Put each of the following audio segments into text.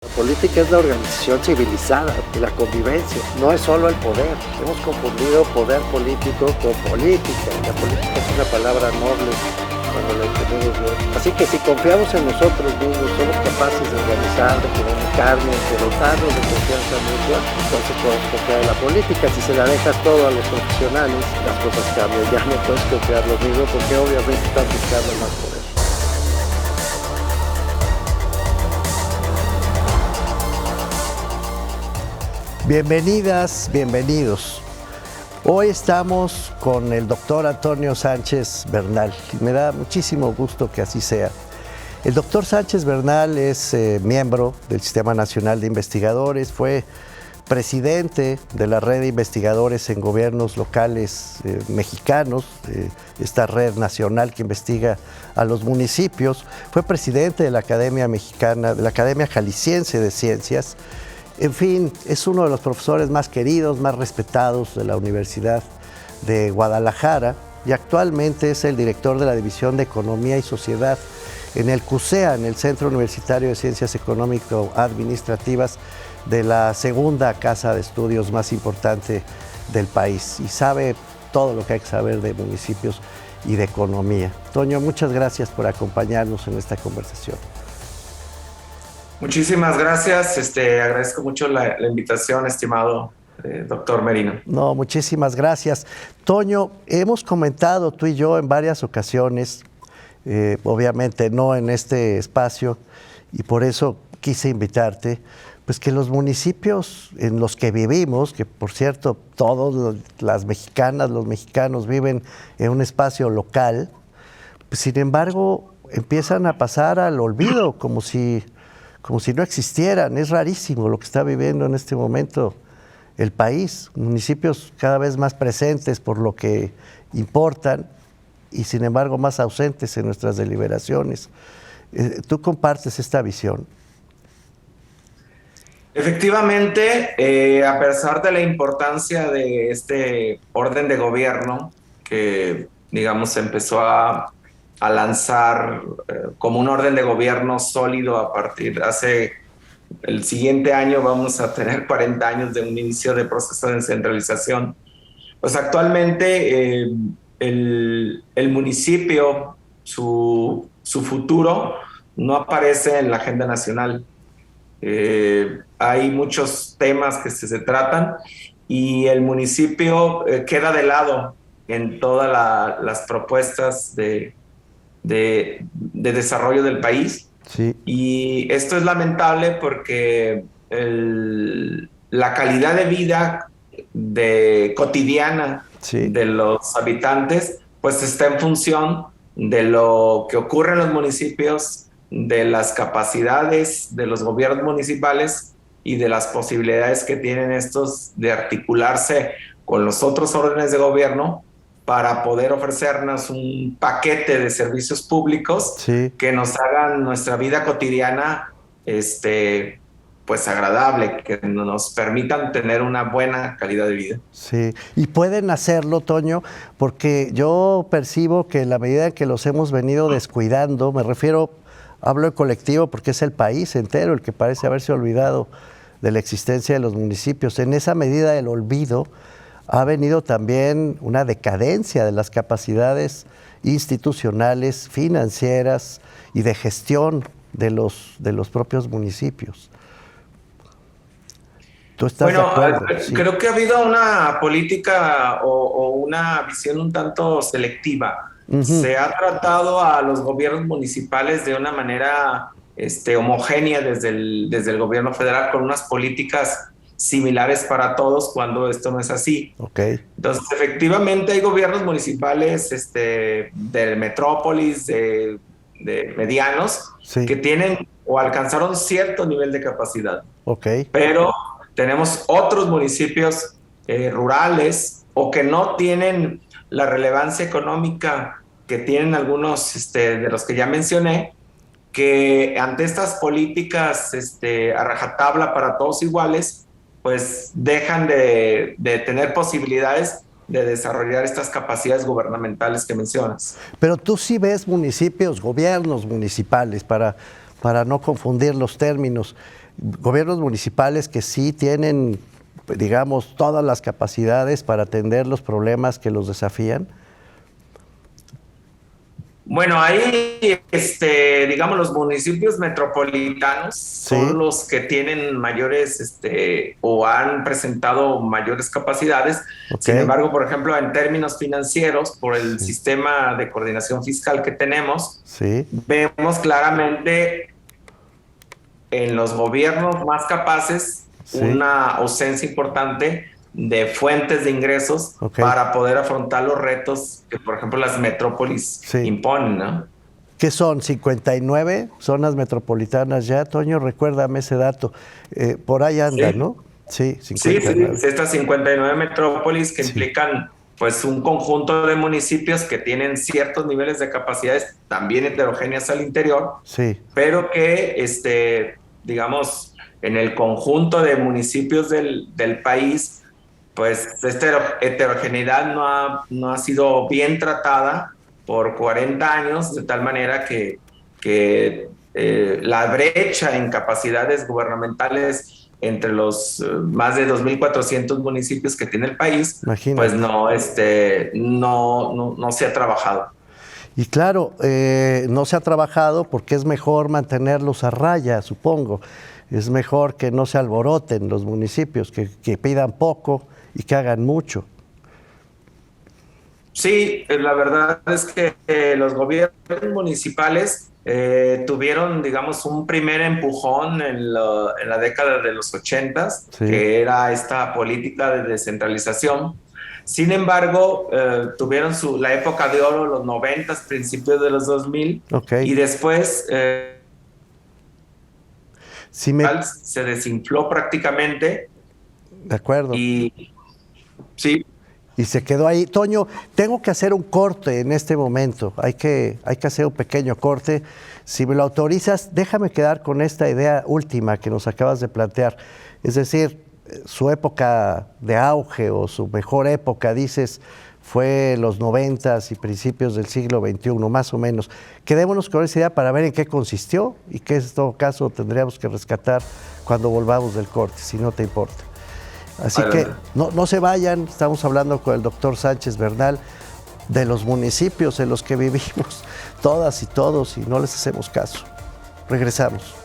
La política es la organización civilizada de la convivencia, no es solo el poder. Hemos confundido poder político con política. La política es una palabra noble cuando la entendemos bien. Así que si confiamos en nosotros mismos, somos capaces de organizar, de comunicarnos, de dotarnos de confianza mutua, entonces podemos confiar en la política. Si se la dejas todo a los profesionales, las cosas cambian. Ya no puedes confiar lo mismo porque obviamente están buscando más poder. Bienvenidas, bienvenidos. Hoy estamos con el doctor Antonio Sánchez Bernal y me da muchísimo gusto que así sea. El doctor Sánchez Bernal es miembro del Sistema Nacional de Investigadores, fue presidente de la red de investigadores en gobiernos locales mexicanos, esta red nacional que investiga a los municipios, fue presidente de la Academia Mexicana, de la Academia Jalisciense de Ciencias. En fin, es uno de los profesores más queridos, más respetados de la Universidad de Guadalajara y actualmente es el director de la División de Economía y Sociedad en el CUSEA, en el Centro Universitario de Ciencias Económico-Administrativas de la segunda casa de estudios más importante del país y sabe todo lo que hay que saber de municipios y de economía. Toño, muchas gracias por acompañarnos en esta conversación. Muchísimas gracias, agradezco mucho la invitación, estimado doctor Merino. No, muchísimas gracias. Toño, hemos comentado tú y yo en varias ocasiones, obviamente no en este espacio, y por eso quise invitarte, pues que los municipios en los que vivimos, que por cierto todos las mexicanas, los mexicanos viven en un espacio local, pues sin embargo empiezan a pasar al olvido, como si no existieran. Es rarísimo lo que está viviendo en este momento el país. Municipios cada vez más presentes por lo que importan y sin embargo más ausentes en nuestras deliberaciones. ¿Tú compartes esta visión? Efectivamente, a pesar de la importancia de este orden de gobierno que, digamos, empezó a lanzar como un orden de gobierno sólido a partir hace el siguiente año vamos a tener 40 años de un inicio de proceso de descentralización. Pues actualmente el municipio, su futuro no aparece en la agenda nacional. Hay muchos temas que se tratan y el municipio queda de lado en todas las propuestas de desarrollo del país. Sí. Y esto es lamentable porque la calidad de vida cotidiana de los habitantes pues está en función de lo que ocurre en los municipios, de las capacidades de los gobiernos municipales y de las posibilidades que tienen estos de articularse con los otros órdenes de gobierno para poder ofrecernos un paquete de servicios públicos que nos hagan nuestra vida cotidiana pues agradable, que nos permitan tener una buena calidad de vida. Sí, y pueden hacerlo, Toño, porque yo percibo que en la medida en que los hemos venido descuidando, hablo de colectivo porque es el país entero el que parece haberse olvidado de la existencia de los municipios. En esa medida del olvido ha venido también una decadencia de las capacidades institucionales, financieras y de gestión de los propios municipios. ¿Tú estás de acuerdo? Sí. Creo que ha habido una política o una visión un tanto selectiva. Uh-huh. Se ha tratado a los gobiernos municipales de una manera homogénea desde el gobierno federal con unas políticas similares para todos cuando esto no es así. Okay. Entonces, efectivamente hay gobiernos municipales de metrópolis, de medianos, que tienen o alcanzaron cierto nivel de capacidad. Okay. Pero tenemos otros municipios rurales o que no tienen la relevancia económica que tienen algunos de los que ya mencioné, que ante estas políticas a rajatabla para todos iguales, pues dejan de tener posibilidades de desarrollar estas capacidades gubernamentales que mencionas. Pero tú sí ves municipios, gobiernos municipales, para no confundir los términos, gobiernos municipales que sí tienen, digamos, todas las capacidades para atender los problemas que los desafían? Bueno, ahí, digamos, los municipios metropolitanos son los que tienen mayores, o han presentado mayores capacidades. Sin embargo, por ejemplo, en términos financieros, por el sistema de coordinación fiscal que tenemos, vemos claramente en los gobiernos más capaces una ausencia importante de fuentes de ingresos para poder afrontar los retos que, por ejemplo, las metrópolis imponen, ¿no? ¿Qué son? ¿59 zonas metropolitanas ya, Toño? Recuérdame ese dato. Por ahí anda, ¿no? Sí, 59. Sí, estas 59 metrópolis que implican pues un conjunto de municipios que tienen ciertos niveles de capacidades también heterogéneas al interior, pero que, digamos, en el conjunto de municipios del país, pues esta heterogeneidad no ha sido bien tratada por 40 años, de tal manera que la brecha en capacidades gubernamentales entre los más de 2.400 municipios que tiene el país, pues no se ha trabajado. Y claro, no se ha trabajado porque es mejor mantenerlos a raya, supongo. Es mejor que no se alboroten los municipios, que pidan poco y que hagan mucho. Sí, la verdad es que los gobiernos municipales tuvieron, digamos, un primer empujón en la década de los 80s, que era esta política de descentralización. Sin embargo, tuvieron la época de oro, los 90s, principios de los 2000, y después se desinfló prácticamente. De acuerdo. Y se quedó ahí. Toño, tengo que hacer un corte en este momento. Hay que hacer un pequeño corte. Si me lo autorizas, déjame quedar con esta idea última que nos acabas de plantear. Es decir, su época de auge o su mejor época, dices, fue los 90s y principios del siglo XXI, más o menos. Quedémonos con esa idea para ver en qué consistió y qué en todo caso tendríamos que rescatar cuando volvamos del corte, si no te importa. Así que no se vayan, estamos hablando con el doctor Sánchez Bernal de los municipios en los que vivimos, todas y todos, y no les hacemos caso. Regresamos.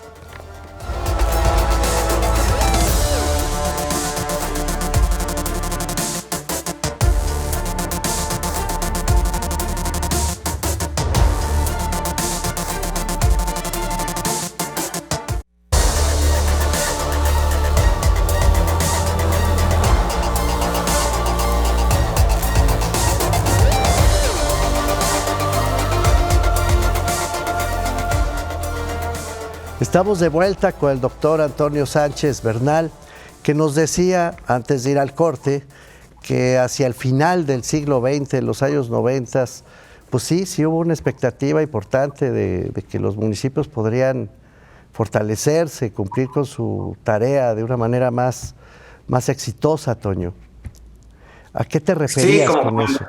Estamos de vuelta con el doctor Antonio Sánchez Bernal, que nos decía, antes de ir al corte, que hacia el final del siglo XX, en los años 90, pues sí hubo una expectativa importante de que los municipios podrían fortalecerse, cumplir con su tarea de una manera más exitosa, Toño. ¿A qué te referías con eso?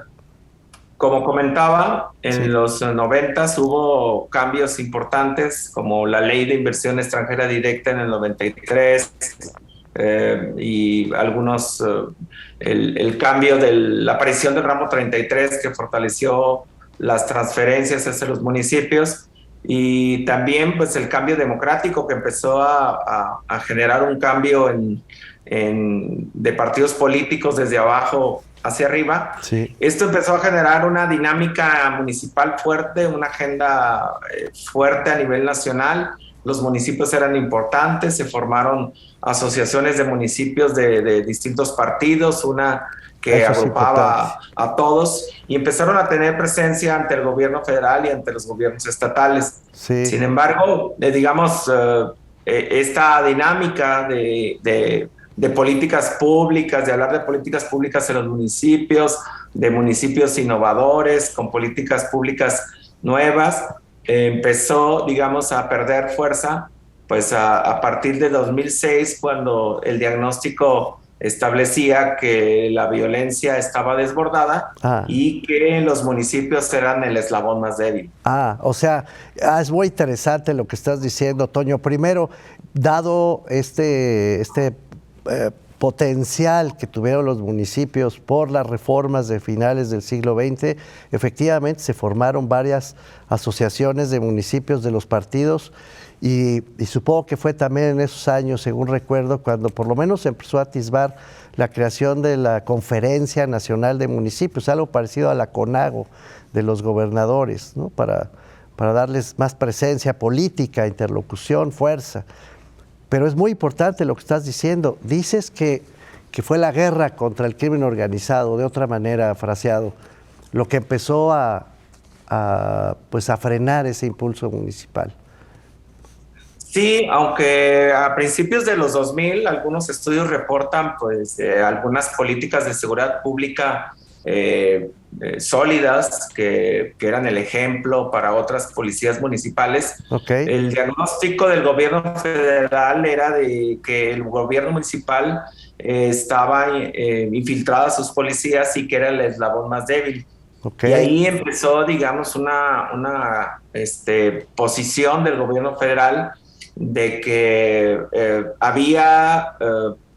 Como comentaba, en los 90s hubo cambios importantes, como la Ley de Inversión Extranjera Directa en el 93, y algunos, el cambio de la aparición del ramo 33 que fortaleció las transferencias hacia los municipios, y también pues el cambio democrático que empezó a generar un cambio de partidos políticos desde abajo hacia arriba. Esto empezó a generar una dinámica municipal fuerte, una agenda fuerte a nivel nacional. Los municipios eran importantes, se formaron asociaciones de municipios de distintos partidos, una que agrupaba a todos, y empezaron a tener presencia ante el gobierno federal y ante los gobiernos estatales. Sin embargo, digamos, esta dinámica de políticas públicas, de hablar de políticas públicas en los municipios, de municipios innovadores, con políticas públicas nuevas, empezó, digamos, a perder fuerza, pues a partir de 2006, cuando el diagnóstico establecía que la violencia estaba desbordada y que los municipios eran el eslabón más débil. O sea, es muy interesante lo que estás diciendo, Toño. Primero, dado este potencial que tuvieron los municipios por las reformas de finales del siglo XX, efectivamente se formaron varias asociaciones de municipios de los partidos y supongo que fue también en esos años, según recuerdo, cuando por lo menos se empezó a atisbar la creación de la Conferencia Nacional de Municipios, algo parecido a la CONAGO de los gobernadores, ¿no? Para darles más presencia política, interlocución, fuerza. Pero es muy importante lo que estás diciendo. Dices que fue la guerra contra el crimen organizado, de otra manera fraseado, lo que empezó a frenar ese impulso municipal. Sí, aunque a principios de los 2000 algunos estudios reportan pues algunas políticas de seguridad pública sólidas que eran el ejemplo para otras policías municipales. Okay. El diagnóstico del gobierno federal era de que el gobierno municipal estaba infiltrado a sus policías y que era el eslabón más débil. Okay. Y ahí empezó, digamos, una posición del gobierno federal de que había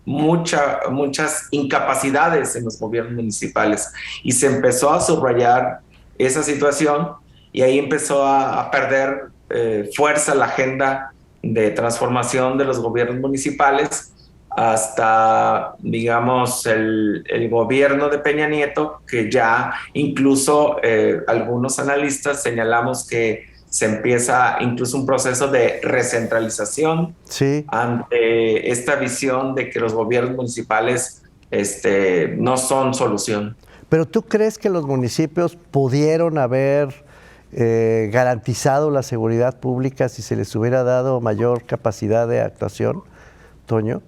muchas incapacidades en los gobiernos municipales y se empezó a subrayar esa situación y ahí empezó a perder fuerza la agenda de transformación de los gobiernos municipales hasta, digamos, el gobierno de Peña Nieto, que ya incluso algunos analistas señalamos que se empieza incluso un proceso de recentralización ante esta visión de que los gobiernos municipales no son solución. ¿Pero tú crees que los municipios pudieron haber garantizado la seguridad pública si se les hubiera dado mayor capacidad de actuación, Toño?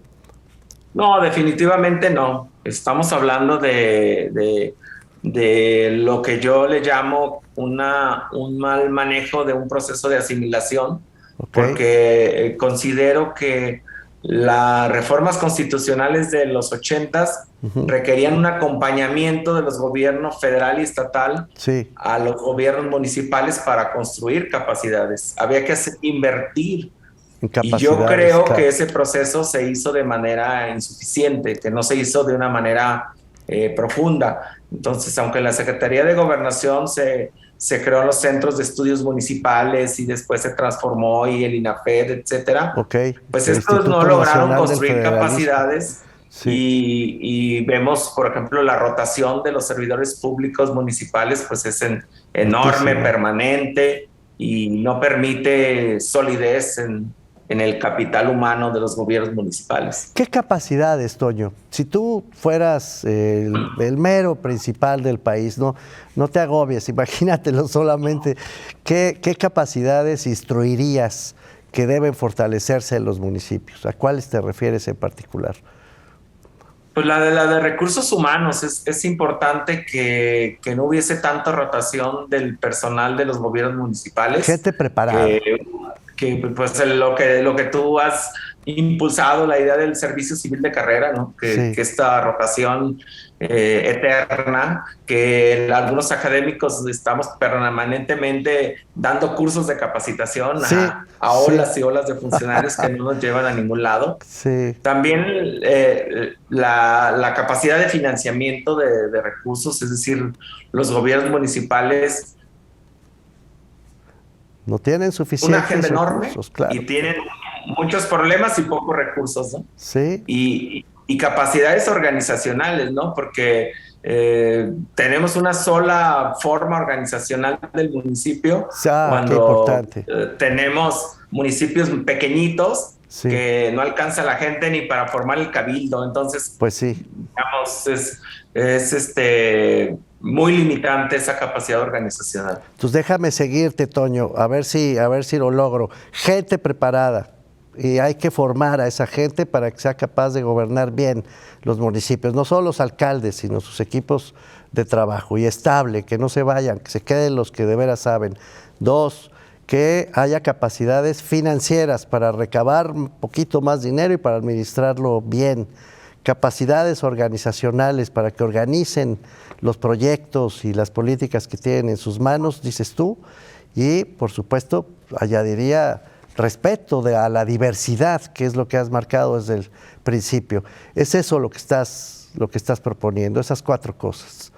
No, definitivamente no. Estamos hablando de lo que yo le llamo un mal manejo de un proceso de asimilación, porque considero que las reformas constitucionales de los 80s requerían un acompañamiento de los gobiernos federal y estatal a los gobiernos municipales para construir capacidades. Había que invertir. Y yo creo que ese proceso se hizo de manera insuficiente, que no se hizo de una manera profunda. Entonces, aunque la Secretaría de Gobernación se creó en los centros de estudios municipales y después se transformó y el INAFED, etcétera, pues estos no lograron construir capacidades y vemos, por ejemplo, la rotación de los servidores públicos municipales, pues es enorme, permanente y no permite solidez en el capital humano de los gobiernos municipales. ¿Qué capacidades, Toño? Si tú fueras el mero principal del país, no te agobies, imagínatelo solamente, ¿qué capacidades instruirías que deben fortalecerse en los municipios? ¿A cuáles te refieres en particular? Pues la de recursos humanos. Es importante que no hubiese tanta rotación del personal de los gobiernos municipales. Gente preparada. Que pues lo que tú has impulsado, la idea del servicio civil de carrera, ¿no? Que esta rotación eterna, que algunos académicos estamos permanentemente dando cursos de capacitación a olas y olas de funcionarios que no nos llevan a ningún lado. También la capacidad de financiamiento de recursos, es decir, los gobiernos municipales no tienen suficientes una agenda enorme recursos, claro. Y tienen muchos problemas y pocos recursos, ¿no? Sí. Y capacidades organizacionales, ¿no? Porque tenemos una sola forma organizacional del municipio. Cuando tenemos municipios pequeñitos que no alcanza la gente ni para formar el cabildo. Entonces, pues sí, digamos, es muy limitante esa capacidad organizacional. Entonces déjame seguirte, Toño, a ver si lo logro. Gente preparada, y hay que formar a esa gente para que sea capaz de gobernar bien los municipios, no solo los alcaldes, sino sus equipos de trabajo, y estable, que no se vayan, que se queden los que de veras saben. 2, que haya capacidades financieras para recabar un poquito más dinero y para administrarlo bien, capacidades organizacionales para que organicen los proyectos y las políticas que tienen en sus manos, dices tú, y por supuesto añadiría respeto a la diversidad, que es lo que has marcado desde el principio. ¿Es eso lo que estás proponiendo, esas 4 cosas?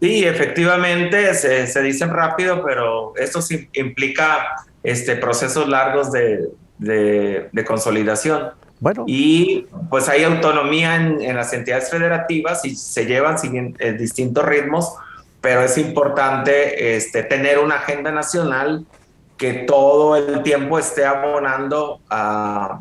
Sí, efectivamente, se dicen rápido, pero esto sí implica procesos largos de consolidación. Bueno. Y pues hay autonomía en las entidades federativas y se llevan distintos ritmos, pero es importante tener una agenda nacional que todo el tiempo esté abonando a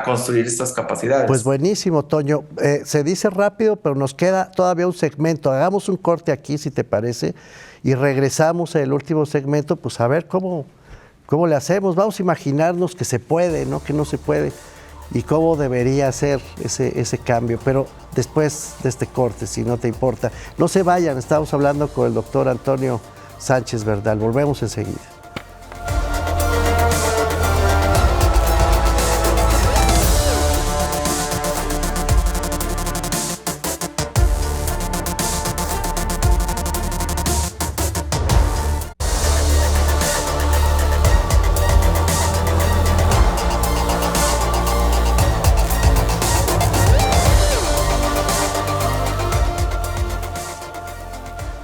construir estas capacidades. Pues buenísimo, Toño. Se dice rápido, pero nos queda todavía un segmento. Hagamos un corte aquí, si te parece, y regresamos al último segmento, pues a ver cómo le hacemos. Vamos a imaginarnos que se puede, ¿no? Que no se puede, y cómo debería ser ese cambio. Pero después de este corte, si no te importa. No se vayan, estamos hablando con el doctor Antonio Sánchez Bernal. Volvemos enseguida.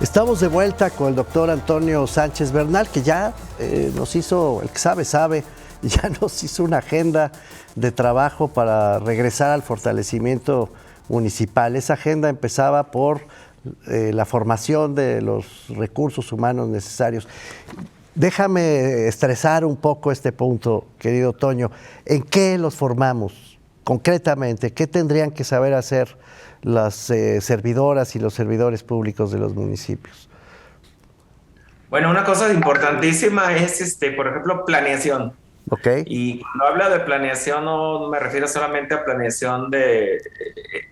Estamos de vuelta con el doctor Antonio Sánchez Bernal, que ya nos hizo, el que sabe, ya nos hizo una agenda de trabajo para regresar al fortalecimiento municipal. Esa agenda empezaba por la formación de los recursos humanos necesarios. Déjame estresar un poco este punto, querido Toño. ¿En qué los formamos concretamente? ¿Qué tendrían que saber hacer las servidoras y los servidores públicos de los municipios? Bueno, una cosa importantísima es, por ejemplo, planeación. Okay. Y cuando habla de planeación no me refiero solamente a planeación del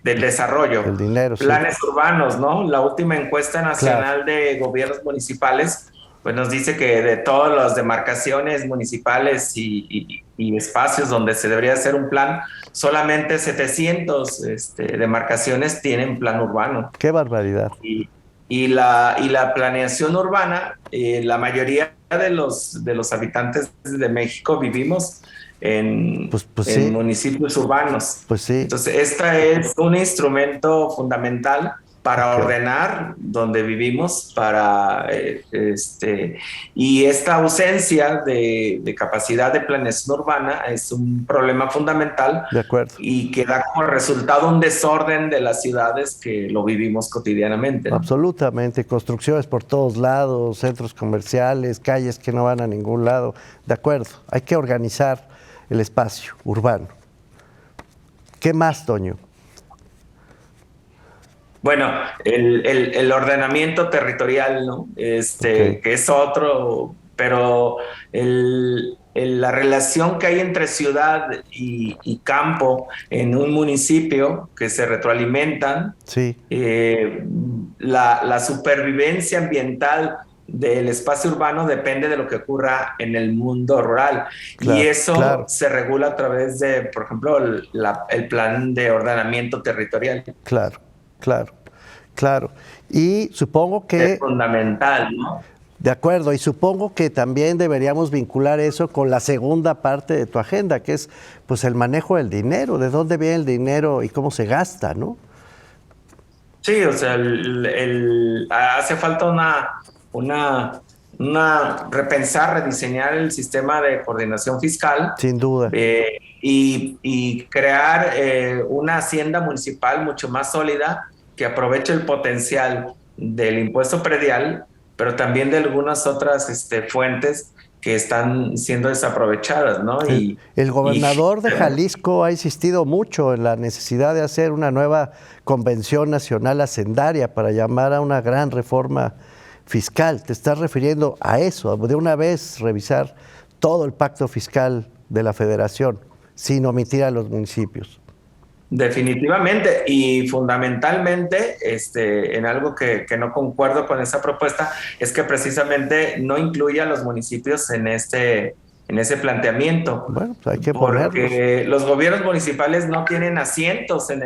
desarrollo. El dinero, planes urbanos, ¿no? La última encuesta nacional, claro, de gobiernos municipales pues nos dice que de todas las demarcaciones municipales y espacios donde se debería hacer un plan, solamente 700 demarcaciones tienen plan urbano. ¡Qué barbaridad! Y la planeación urbana, la mayoría de los habitantes de México vivimos en sí, municipios urbanos. Pues sí. Entonces, este es un instrumento fundamental para ordenar donde vivimos, y esta ausencia de capacidad de planeación urbana es un problema fundamental. De acuerdo. Y que da como resultado un desorden de las ciudades que lo vivimos cotidianamente, ¿no? Absolutamente, construcciones por todos lados, centros comerciales, calles que no van a ningún lado. De acuerdo, hay que organizar el espacio urbano. ¿Qué más, Toño? Bueno, el ordenamiento territorial, ¿no? Que es otro, pero la relación que hay entre ciudad y campo en un municipio que se retroalimentan, sí, la supervivencia ambiental del espacio urbano depende de lo que ocurra en el mundo rural. Claro, y eso se regula a través de, por ejemplo, el plan de ordenamiento territorial. Claro. Y supongo que... Es fundamental, ¿no? De acuerdo, y supongo que también deberíamos vincular eso con la segunda parte de tu agenda, que es pues el manejo del dinero, de dónde viene el dinero y cómo se gasta, ¿no? Sí, o sea, hace falta repensar, rediseñar el sistema de coordinación fiscal. Sin duda. Y crear una hacienda municipal mucho más sólida que aproveche el potencial del impuesto predial, pero también de algunas otras fuentes que están siendo desaprovechadas, ¿no? El gobernador de Jalisco ha insistido mucho en la necesidad de hacer una nueva convención nacional hacendaria para llamar a una gran reforma fiscal. ¿Te estás refiriendo a eso, de una vez revisar todo el pacto fiscal de la federación, sin omitir a los municipios? Definitivamente, y fundamentalmente en algo que no concuerdo con esa propuesta es que precisamente no incluye a los municipios en este en ese planteamiento. Bueno, pues hay que porque los gobiernos municipales no tienen asientos en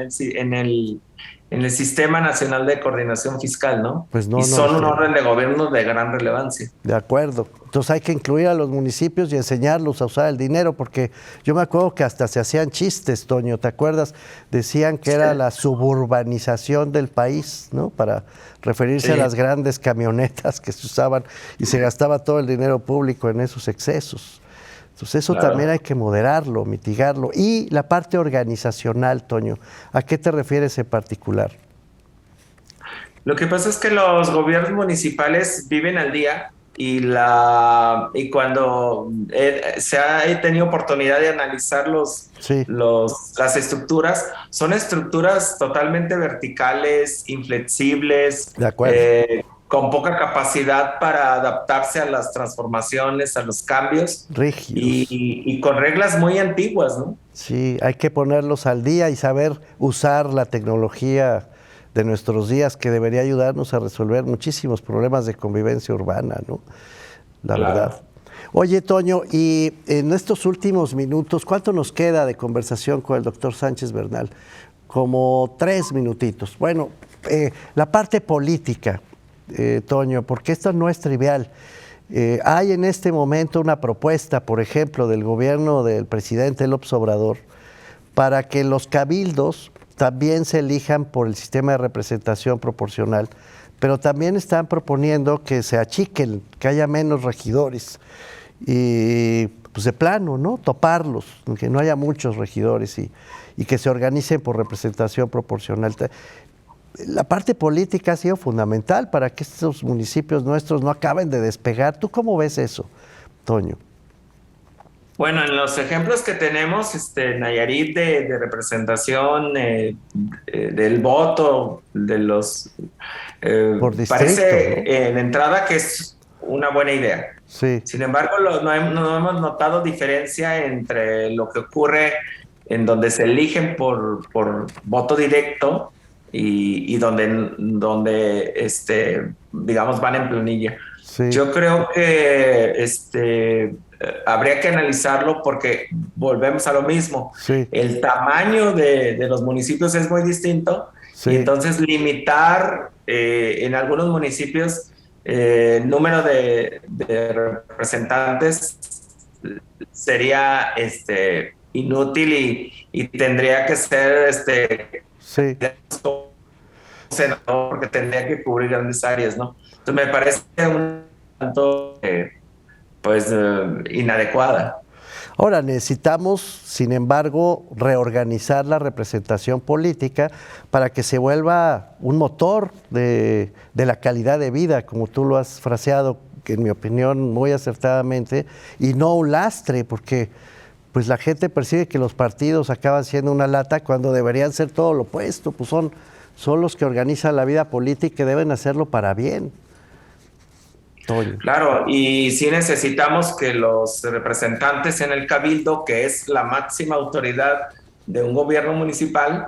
el Sistema Nacional de Coordinación Fiscal, ¿no? Pues no, y son un no, orden de gobierno de gran relevancia. De acuerdo. Entonces hay que incluir a los municipios y enseñarlos a usar el dinero, porque yo me acuerdo que hasta se hacían chistes, Toño, ¿te acuerdas? Decían que era la suburbanización del país, ¿no? Para referirse a las grandes camionetas que se usaban y se gastaba todo el dinero público en esos excesos. Entonces eso también hay que moderarlo, mitigarlo. Y la parte organizacional, Toño, ¿a qué te refieres en particular? Lo que pasa es que los gobiernos municipales viven al día y cuando se ha tenido oportunidad de analizar las estructuras, son estructuras totalmente verticales, inflexibles, de acuerdo. Con poca capacidad para adaptarse a las transformaciones, a los cambios. Rígidos. Y con reglas muy antiguas, ¿no? Sí, hay que ponerlos al día y saber usar la tecnología de nuestros días, que debería ayudarnos a resolver muchísimos problemas de convivencia urbana, ¿no? La verdad. Oye, Toño, y en estos últimos minutos, ¿cuánto nos queda de conversación con el doctor Sánchez Bernal? Como 3 minutitos. Bueno, la parte política, Toño, porque esto no es trivial. Hay en este momento una propuesta, por ejemplo, del gobierno del presidente López Obrador, para que los cabildos también se elijan por el sistema de representación proporcional, pero también están proponiendo que se achiquen, que haya menos regidores y pues de plano, ¿no? Toparlos, que no haya muchos regidores y que se organicen por representación proporcional. La parte política ha sido fundamental para que estos municipios nuestros no acaben de despegar. ¿Tú cómo ves eso, Toño? Bueno, en los ejemplos que tenemos, Nayarit de representación del voto, de los... por distrito, parece ¿no? de entrada que es una buena idea. Sí. Sin embargo, no hemos notado diferencia entre lo que ocurre en donde se eligen por voto directo y donde digamos, van en planilla. Sí. Yo creo que habría que analizarlo porque volvemos a lo mismo. Sí. El tamaño de los municipios es muy distinto, y entonces limitar en algunos municipios número de representantes sería inútil y tendría que ser senador, porque tendría que cubrir grandes áreas, ¿no? Entonces me parece un tanto inadecuada. Ahora, necesitamos, sin embargo, reorganizar la representación política para que se vuelva un motor de la calidad de vida, como tú lo has fraseado, que en mi opinión muy acertadamente, y no un lastre, porque pues la gente percibe que los partidos acaban siendo una lata cuando deberían ser todo lo opuesto, pues son los que organizan la vida política y deben hacerlo para bien. Toño. Claro, y sí necesitamos que los representantes en el cabildo, que es la máxima autoridad de un gobierno municipal,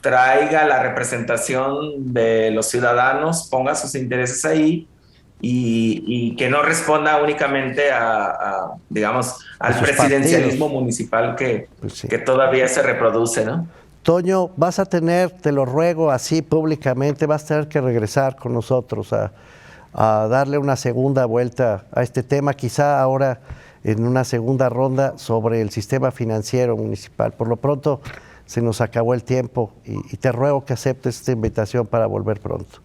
traiga la representación de los ciudadanos, ponga sus intereses ahí y que no responda únicamente digamos, al presidencialismo municipal que todavía se reproduce, ¿no? Toño, vas a tener, te lo ruego así públicamente, vas a tener que regresar con nosotros a darle una segunda vuelta a este tema, quizá ahora en una segunda ronda sobre el sistema financiero municipal. Por lo pronto se nos acabó el tiempo y te ruego que aceptes esta invitación para volver pronto.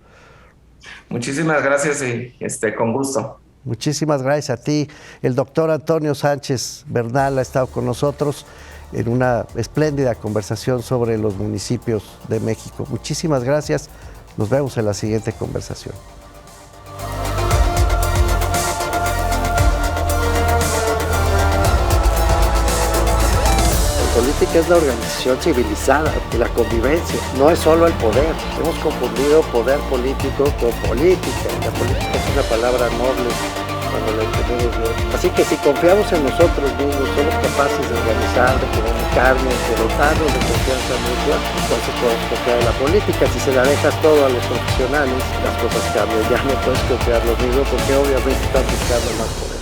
Muchísimas gracias y con gusto. Muchísimas gracias a ti. El doctor Antonio Sánchez Bernal ha estado con nosotros en una espléndida conversación sobre los municipios de México. Muchísimas gracias. Nos vemos en la siguiente conversación. La política es la organización civilizada de la convivencia, no es solo el poder. Hemos confundido poder político con política. La política es una palabra noble cuando la entendemos bien. Así que si confiamos en nosotros mismos, somos capaces de organizar, de comunicarnos, de dotarnos de confianza mutua, entonces podemos confiar en la política. Si se la dejas todo a los profesionales, las cosas cambian. Ya no puedes confiar lo mismo porque obviamente están buscando más poder.